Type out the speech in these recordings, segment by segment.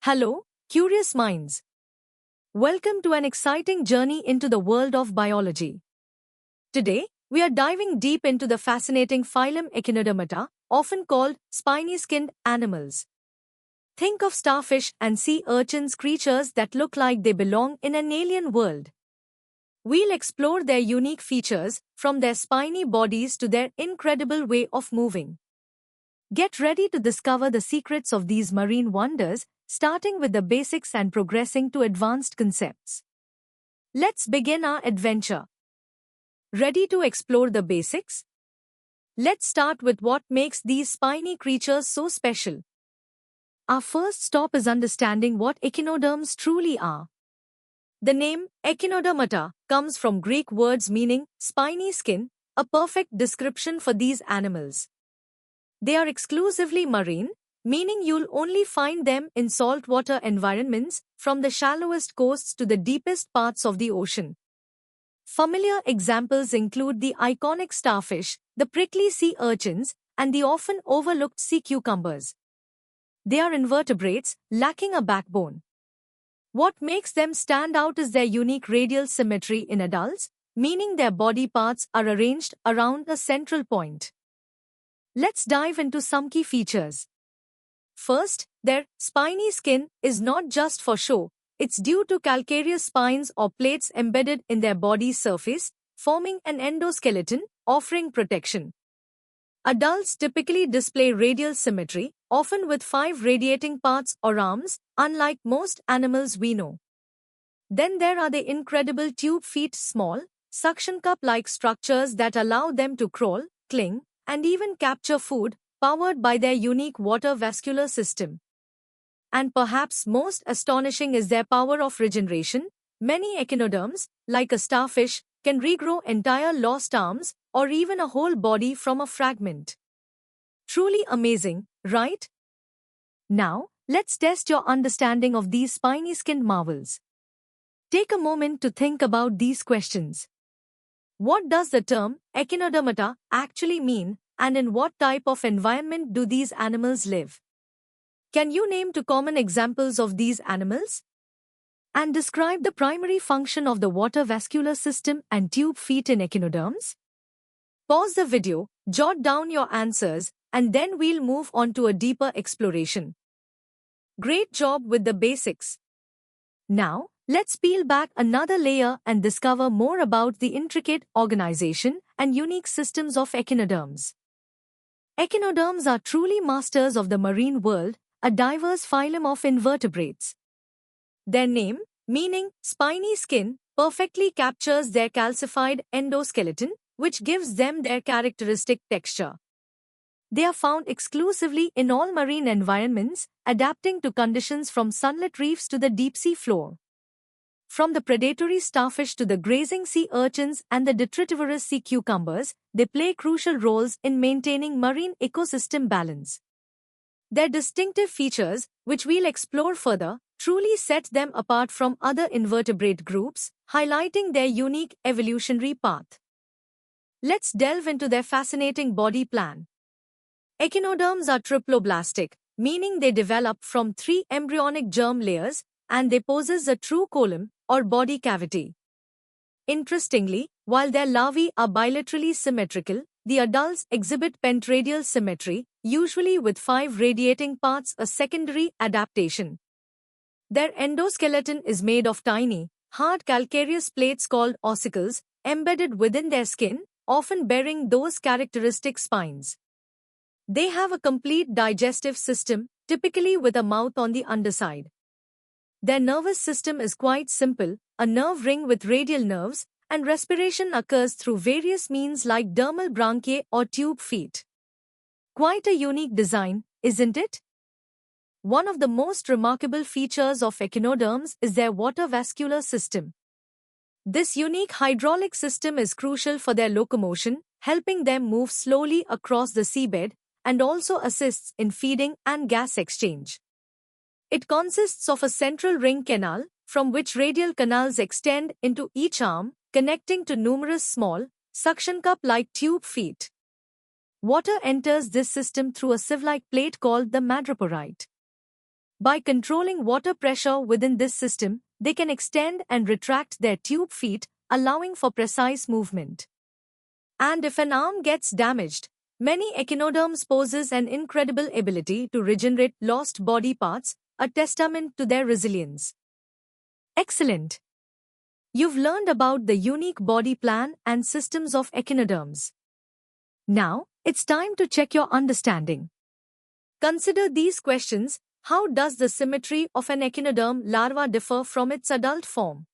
Hello, curious minds. Welcome to an exciting journey into the world of biology. Today, we are diving deep into the fascinating phylum Echinodermata, often called spiny-skinned animals. Think of starfish and sea urchins, creatures that look like they belong in an alien world. We'll explore their unique features, from their spiny bodies to their incredible way of moving. Get ready to discover the secrets of these marine wonders, starting with the basics and progressing to advanced concepts. Let's begin our adventure. Ready to explore the basics? Let's start with what makes these spiny creatures so special. Our first stop is understanding what echinoderms truly are. The name Echinodermata comes from Greek words meaning spiny skin, a perfect description for these animals. They are exclusively marine, meaning you'll only find them in saltwater environments, from the shallowest coasts to the deepest parts of the ocean. Familiar examples include the iconic starfish, the prickly sea urchins, and the often overlooked sea cucumbers. They are invertebrates, lacking a backbone. What makes them stand out is their unique radial symmetry in adults, meaning their body parts are arranged around a central point. Let's dive into some key features. First, their spiny skin is not just for show, it's due to calcareous spines or plates embedded in their body surface, forming an endoskeleton, offering protection. Adults typically display radial symmetry, often with 5 radiating parts or arms, unlike most animals we know. Then there are the incredible tube feet, small, suction cup-like structures that allow them to crawl, cling, and even capture food, powered by their unique water vascular system. And perhaps most astonishing is their power of regeneration. Many echinoderms, like a starfish, can regrow entire lost arms or even a whole body from a fragment. Truly amazing, right? Now, let's test your understanding of these spiny-skinned marvels. Take a moment to think about these questions. What does the term Echinodermata actually mean, and in what type of environment do these animals live? Can you name 2 common examples of these animals? And describe the primary function of the water vascular system and tube feet in echinoderms? Pause the video, jot down your answers, and then we'll move on to a deeper exploration. Great job with the basics. Now, let's peel back another layer and discover more about the intricate organization and unique systems of echinoderms. Echinoderms are truly masters of the marine world, a diverse phylum of invertebrates. Their name, meaning spiny skin, perfectly captures their calcified endoskeleton, which gives them their characteristic texture. They are found exclusively in all marine environments, adapting to conditions from sunlit reefs to the deep-sea floor. From the predatory starfish to the grazing sea urchins and the detritivorous sea cucumbers, they play crucial roles in maintaining marine ecosystem balance. Their distinctive features, which we'll explore further, truly set them apart from other invertebrate groups, highlighting their unique evolutionary path. Let's delve into their fascinating body plan. Echinoderms are triploblastic, meaning they develop from 3 embryonic germ layers, and they possess a true column, or body cavity. Interestingly, while their larvae are bilaterally symmetrical, the adults exhibit pentaradial symmetry, usually with 5 radiating parts, a secondary adaptation. Their endoskeleton is made of tiny, hard calcareous plates called ossicles, embedded within their skin, often bearing those characteristic spines. They have a complete digestive system, typically with a mouth on the underside. Their nervous system is quite simple, a nerve ring with radial nerves, and respiration occurs through various means like dermal branchiae or tube feet. Quite a unique design, isn't it? One of the most remarkable features of echinoderms is their water vascular system. This unique hydraulic system is crucial for their locomotion, helping them move slowly across the seabed, and also assists in feeding and gas exchange. It consists of a central ring canal, from which radial canals extend into each arm, connecting to numerous small, suction cup-like tube feet. Water enters this system through a sieve-like plate called the madreporite. By controlling water pressure within this system, they can extend and retract their tube feet, allowing for precise movement. And if an arm gets damaged, many echinoderms possess an incredible ability to regenerate lost body parts, a testament to their resilience. Excellent! You've learned about the unique body plan and systems of echinoderms. Now, it's time to check your understanding. Consider these questions. How does the symmetry of an echinoderm larva differ from its adult form?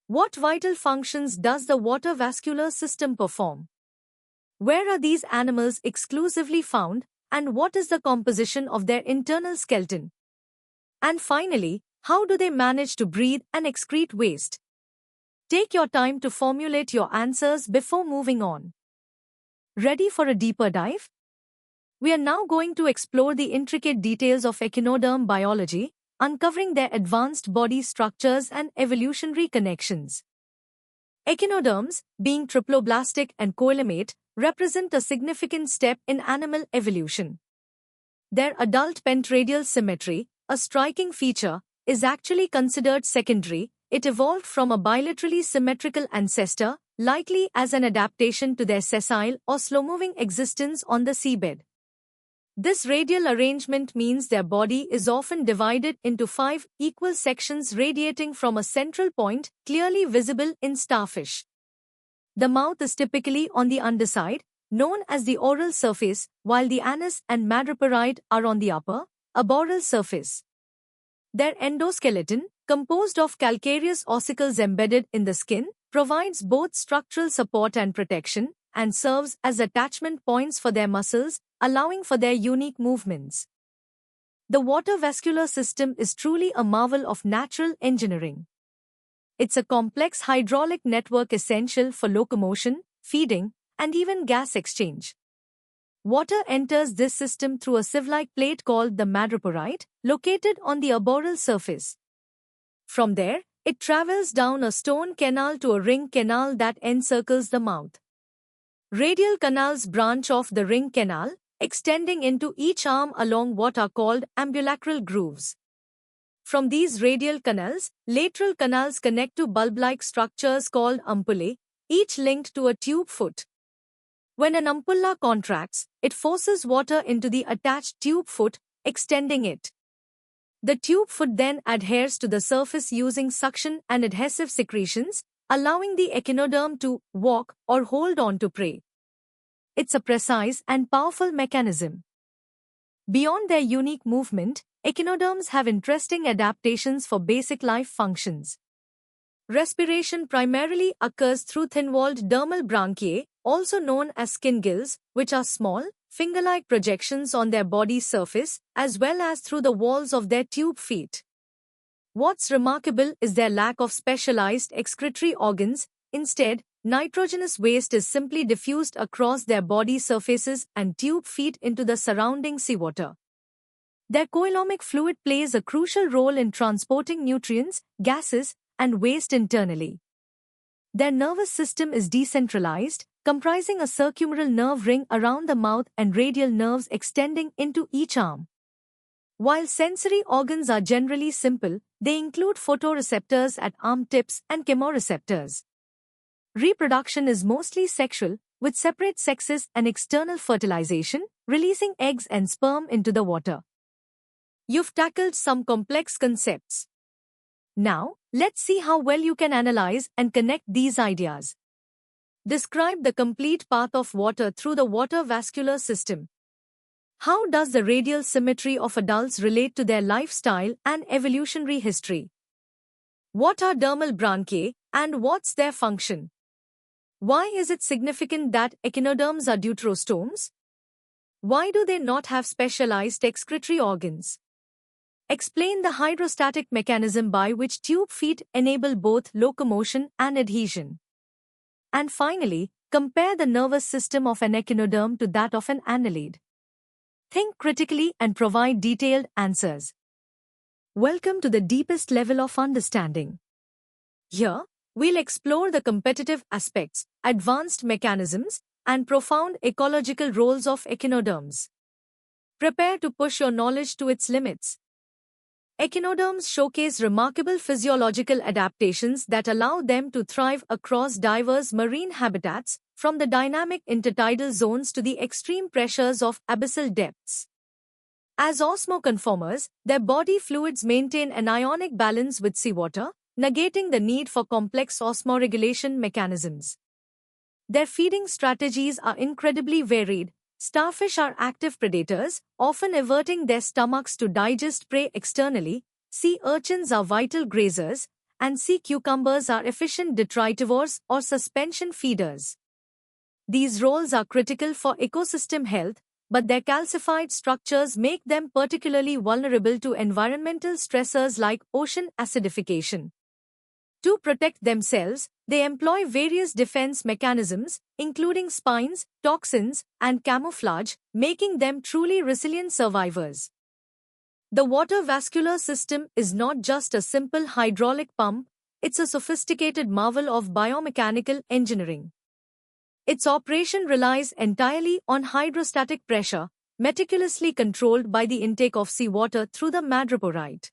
What vital functions does the water vascular system perform? Where are these animals exclusively found, and what is the composition of their internal skeleton? And finally, how do they manage to breathe and excrete waste? Take your time to formulate your answers before moving on. Ready for a deeper dive? We are now going to explore the intricate details of echinoderm biology, uncovering their advanced body structures and evolutionary connections. Echinoderms, being triploblastic and coelomate, represent a significant step in animal evolution. Their adult pentaradial symmetry, a striking feature, is actually considered secondary. It evolved from a bilaterally symmetrical ancestor, likely as an adaptation to their sessile or slow-moving existence on the seabed. This radial arrangement means their body is often divided into 5 equal sections radiating from a central point, clearly visible in starfish. The mouth is typically on the underside, known as the oral surface, while the anus and madreporoid are on the upper, aboral surface. Their endoskeleton, composed of calcareous ossicles embedded in the skin, provides both structural support and protection, and serves as attachment points for their muscles, allowing for their unique movements. The water vascular system is truly a marvel of natural engineering. It's a complex hydraulic network essential for locomotion, feeding, and even gas exchange. Water enters this system through a sieve-like plate called the madreporoid, located on the aboral surface. From there, it travels down a stone canal to a ring canal that encircles the mouth. Radial canals branch off the ring canal, extending into each arm along what are called ambulacral grooves. From these radial canals, lateral canals connect to bulb-like structures called ampullae, each linked to a tube foot. When an ampulla contracts, it forces water into the attached tube foot, extending it. The tube foot then adheres to the surface using suction and adhesive secretions, allowing the echinoderm to walk or hold on to prey. It's a precise and powerful mechanism. Beyond their unique movement, echinoderms have interesting adaptations for basic life functions. Respiration primarily occurs through thin-walled dermal branchiae, also known as skin gills, which are small, finger-like projections on their body surface, as well as through the walls of their tube feet. What's remarkable is their lack of specialized excretory organs. Instead, nitrogenous waste is simply diffused across their body surfaces and tube feet into the surrounding seawater. Their coelomic fluid plays a crucial role in transporting nutrients, gases, and waste internally. Their nervous system is decentralized, comprising a circumferential nerve ring around the mouth and radial nerves extending into each arm. While sensory organs are generally simple, they include photoreceptors at arm tips and chemoreceptors. Reproduction is mostly sexual, with separate sexes and external fertilization, releasing eggs and sperm into the water. You've tackled some complex concepts. Now, let's see how well you can analyze and connect these ideas. Describe the complete path of water through the water vascular system. How does the radial symmetry of adults relate to their lifestyle and evolutionary history? What are dermal branchiae, and what's their function? Why is it significant that echinoderms are deuterostomes? Why do they not have specialized excretory organs? Explain the hydrostatic mechanism by which tube feet enable both locomotion and adhesion. And finally, compare the nervous system of an echinoderm to that of an annelid. Think critically and provide detailed answers. Welcome to the deepest level of understanding. Here, we'll explore the competitive aspects, advanced mechanisms, and profound ecological roles of echinoderms. Prepare to push your knowledge to its limits. Echinoderms showcase remarkable physiological adaptations that allow them to thrive across diverse marine habitats, from the dynamic intertidal zones to the extreme pressures of abyssal depths. As osmoconformers, their body fluids maintain an ionic balance with seawater, negating the need for complex osmoregulation mechanisms. Their feeding strategies are incredibly varied. Starfish are active predators, often averting their stomachs to digest prey externally. Sea urchins are vital grazers, and sea cucumbers are efficient detritivores or suspension feeders. These roles are critical for ecosystem health, but their calcified structures make them particularly vulnerable to environmental stressors like ocean acidification. To protect themselves, they employ various defense mechanisms, including spines, toxins, and camouflage, making them truly resilient survivors. The water vascular system is not just a simple hydraulic pump, it's a sophisticated marvel of biomechanical engineering. Its operation relies entirely on hydrostatic pressure, meticulously controlled by the intake of seawater through the madreporite.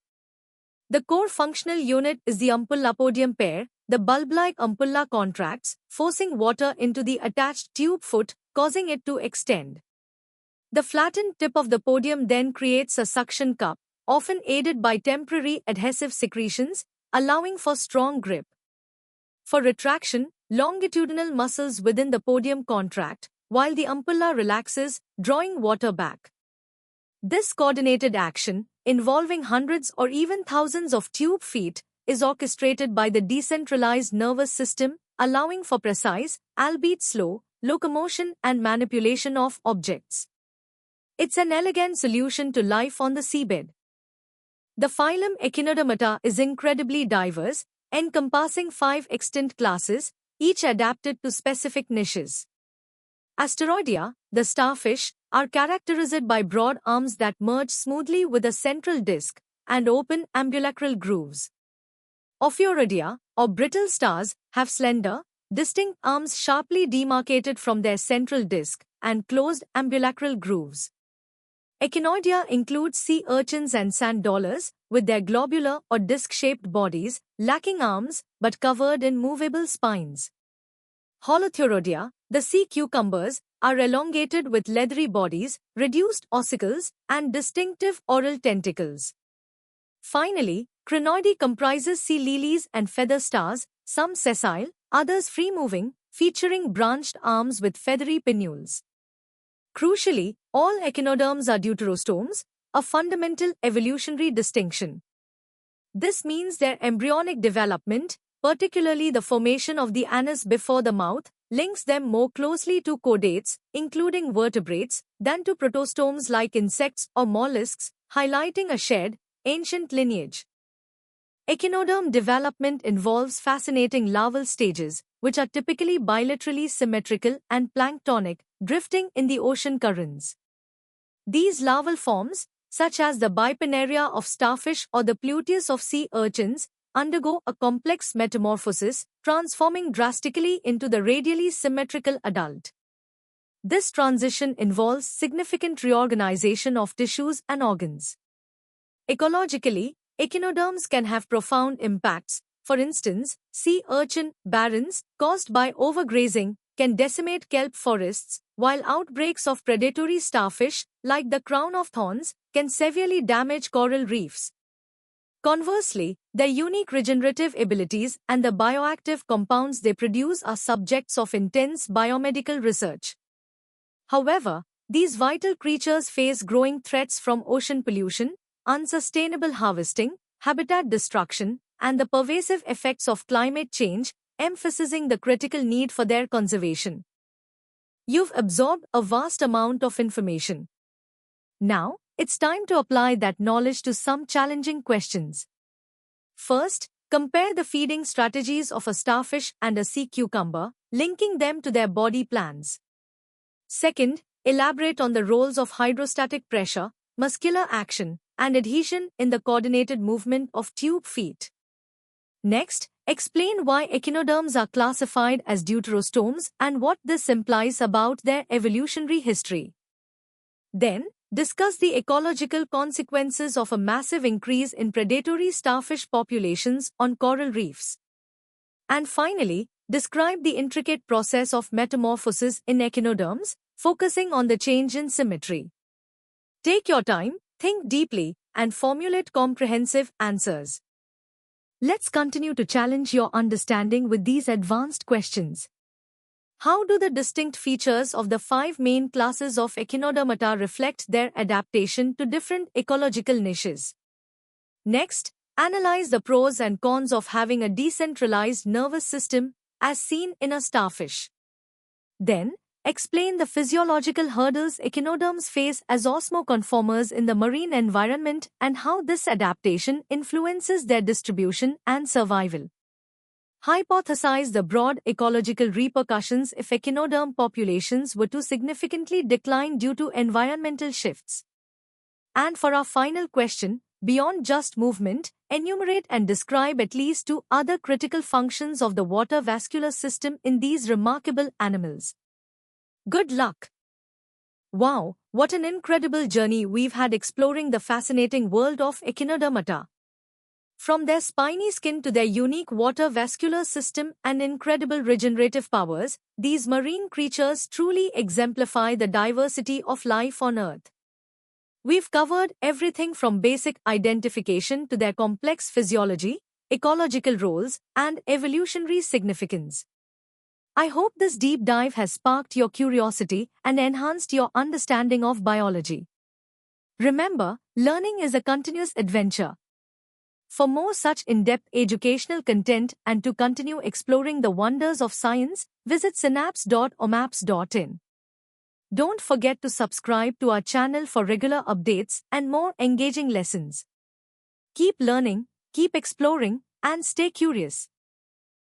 The core functional unit is the ampulla-podium pair. The bulb-like ampulla contracts, forcing water into the attached tube foot, causing it to extend. The flattened tip of the podium then creates a suction cup, often aided by temporary adhesive secretions, allowing for strong grip. For retraction, longitudinal muscles within the podium contract, while the ampulla relaxes, drawing water back. This coordinated action, involving hundreds or even thousands of tube feet, is orchestrated by the decentralized nervous system, allowing for precise, albeit slow, locomotion and manipulation of objects. It's an elegant solution to life on the seabed. The phylum Echinodermata is incredibly diverse, encompassing 5 extant classes, each adapted to specific niches. Asteroidea, the starfish, are characterized by broad arms that merge smoothly with a central disc and open ambulacral grooves. Ophiuroidea, or brittle stars, have slender, distinct arms sharply demarcated from their central disc and closed ambulacral grooves. Echinoidea includes sea urchins and sand dollars, with their globular or disc-shaped bodies, lacking arms but covered in movable spines. Holothuriodea, the sea cucumbers, are elongated with leathery bodies, reduced ossicles, and distinctive oral tentacles. Finally, Crinoideae comprises sea lilies and feather stars, some sessile, others free-moving, featuring branched arms with feathery pinnules. Crucially, all echinoderms are deuterostomes, a fundamental evolutionary distinction. This means their embryonic development, particularly the formation of the anus before the mouth, links them more closely to chordates, including vertebrates, than to protostomes like insects or mollusks, highlighting a shared, ancient lineage. Echinoderm development involves fascinating larval stages, which are typically bilaterally symmetrical and planktonic, drifting in the ocean currents. These larval forms, such as the Bipinnaria of starfish or the Pluteus of sea urchins, undergo a complex metamorphosis, transforming drastically into the radially symmetrical adult. This transition involves significant reorganization of tissues and organs. Ecologically, echinoderms can have profound impacts. For instance, sea urchin barrens, caused by overgrazing, can decimate kelp forests, while outbreaks of predatory starfish, like the crown of thorns, can severely damage coral reefs. Conversely, their unique regenerative abilities and the bioactive compounds they produce are subjects of intense biomedical research. However, these vital creatures face growing threats from ocean pollution, unsustainable harvesting, habitat destruction, and the pervasive effects of climate change, emphasizing the critical need for their conservation. You've absorbed a vast amount of information. Now, it's time to apply that knowledge to some challenging questions. First, compare the feeding strategies of a starfish and a sea cucumber, linking them to their body plans. Second, elaborate on the roles of hydrostatic pressure, muscular action, and adhesion in the coordinated movement of tube feet. Next, explain why echinoderms are classified as deuterostomes and what this implies about their evolutionary history. Then, discuss the ecological consequences of a massive increase in predatory starfish populations on coral reefs. And finally, describe the intricate process of metamorphosis in echinoderms, focusing on the change in symmetry. Take your time, think deeply, and formulate comprehensive answers. Let's continue to challenge your understanding with these advanced questions. How do the distinct features of the 5 main classes of echinodermata reflect their adaptation to different ecological niches? Next, analyze the pros and cons of having a decentralized nervous system, as seen in a starfish. Then, explain the physiological hurdles echinoderms face as osmoconformers in the marine environment and how this adaptation influences their distribution and survival. Hypothesize the broad ecological repercussions if echinoderm populations were to significantly decline due to environmental shifts. And for our final question, beyond just movement, enumerate and describe at least 2 other critical functions of the water vascular system in these remarkable animals. Good luck! Wow, what an incredible journey we've had exploring the fascinating world of echinodermata. From their spiny skin to their unique water vascular system and incredible regenerative powers, these marine creatures truly exemplify the diversity of life on Earth. We've covered everything from basic identification to their complex physiology, ecological roles, and evolutionary significance. I hope this deep dive has sparked your curiosity and enhanced your understanding of biology. Remember, learning is a continuous adventure. For more such in-depth educational content and to continue exploring the wonders of science, visit synapse.omaps.in. Don't forget to subscribe to our channel for regular updates and more engaging lessons. Keep learning, keep exploring, and stay curious.